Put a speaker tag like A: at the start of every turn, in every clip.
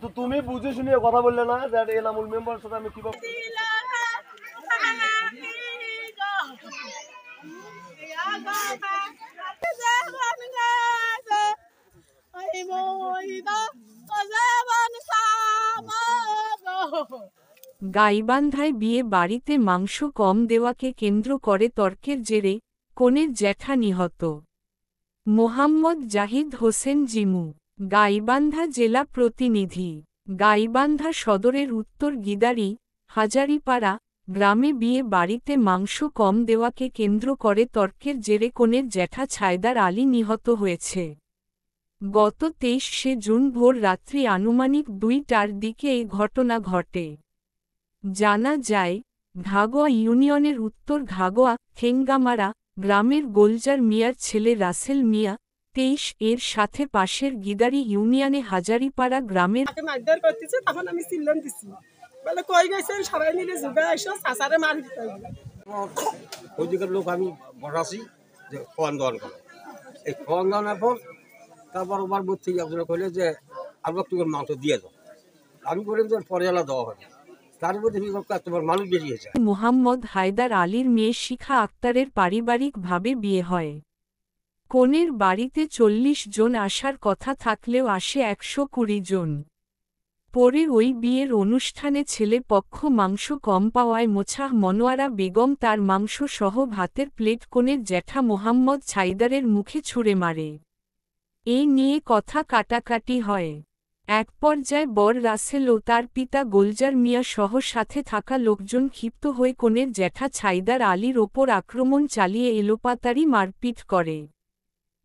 A: তো তুমি বুঝে শুনে কথা বললে না যে এনামুল মেম্বার সাথে আমি কিভাবে
B: গাইবান্ধায় বিয়ে বাড়িতে মাংস কম দেওয়াকে কেন্দ্র করে তর্কের জেরে কনের জ্যাঠা নিহত। মোহাম্মদ জাহিদ হোসেন জিমু, গাইবান্ধা জেলা প্রতিনিধি। গাইবান্ধা সদরের উত্তর গিদারি হাজারিপাড়া গ্রামে বিয়ে বাড়িতে মাংস কম দেওয়াকে কেন্দ্র করে তর্কের জেরে কনের জ্যাঠা ছায়দার আলী নিহত হয়েছে। গত 23শে জুন ভোর রাত্রি আনুমানিক 2টার দিকে এই ঘটনা ঘটে। জানা যায়, ঘাগোয়া ইউনিয়নের উত্তর ঘাগোয়া ঠেঙ্গামারা গ্রামের গোলজার মিয়ার ছেলে রাসেল মিয়া 23 এর সাথে পাশের গিদারি ইউনিয়নে হাজারিপাড়া গ্রামের
C: লোক আমি বসাছি যে খাওয়ান দাওয়ান করে এই খাওয়ান দাওয়ানোর পর তারপর আমার বোধ থেকে আপনারা কইলে যে আমরা একটু মাংস দিয়ে দাও। আমি বললাম যে পরে এলা দেওয়া হবে তার মধ্যে তোমার মানুষ বেরিয়েছে।
B: মুহাম্মদ হায়দার আলীর মেয়ে শিখা আক্তারের পারিবারিকভাবে বিয়ে হয়। কনের বাড়িতে 40 জন আসার কথা থাকলেও আসে 120 জন। পরে ওই বিয়ের অনুষ্ঠানে ছেলে পক্ষ মাংস কম পাওয়ায় মোছাহ মনোয়ারা বেগম তার মাংস সহ ভাতের প্লেট কনের জ্যাঠা মোহাম্মদ ছাইদারের মুখে ছুঁড়ে মারে। এই নিয়ে কথা কাটাকাটি হয়। এক পর্যায়ে বর রাসেল ও তার পিতা গোলজার মিয়া সহ সাথে থাকা লোকজন ক্ষিপ্ত হয়ে কনের জ্যাঠা ছাইদার আলীর ওপর আক্রমণ চালিয়ে এলোপাতাড়ি মারপিট করে।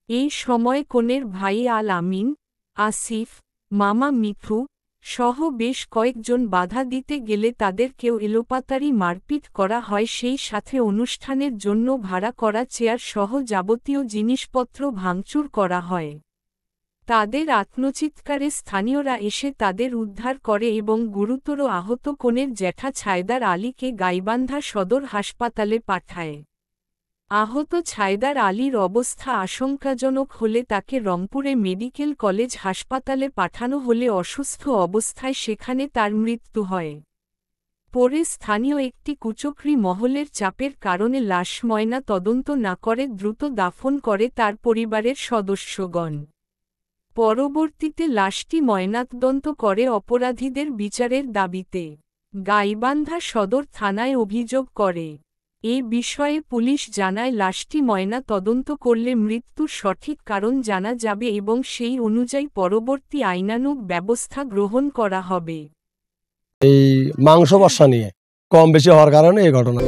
B: এই সময় কনের ভাই আল আমিন, আসিফ, মামা মিঠু সহ বেশ কয়েকজন বাধা দিতে গেলে তাদেরকেও এলোপাতাড়ি মারপিট করা হয়। সেই সাথে অনুষ্ঠানের জন্য ভাড়া করা চেয়ার সহ যাবতীয় জিনিসপত্র ভাঙচুর করা হয়। তাদের আত্মচিৎকারে স্থানীয়রা এসে তাদের উদ্ধার করে এবং গুরুতর আহত কনের জ্যাঠা ছায়দার আলীকে গাইবান্ধা সদর হাসপাতালে পাঠায়। আহত ছায়দার আলীর অবস্থা আশঙ্কাজনক হলে তাকে রংপুরে মেডিকেল কলেজ হাসপাতালে পাঠানো হলে অসুস্থ অবস্থায় সেখানে তার মৃত্যু হয়। পরে স্থানীয় একটি কুচক্রী মহলের চাপের কারণে লাশ ময়না তদন্ত না করে দ্রুত দাফন করে তার পরিবারের সদস্যগণ। পরবর্তীতে লাশটি ময়নাতদন্ত করে অপরাধীদের বিচারের দাবিতে গাইবান্ধা সদর থানায় অভিযোগ করে। এ বিষয়ে পুলিশ জানায় লাশটি ময়না তদন্ত করলে মৃত্যুর সঠিক কারণ জানা যাবে এবং সেই অনুযায়ী পরবর্তী আইনানুগ ব্যবস্থা গ্রহণ করা হবে।
A: এই মাংস বর্ষা নিয়ে কম বেশি হওয়ার কারণে এই ঘটনা।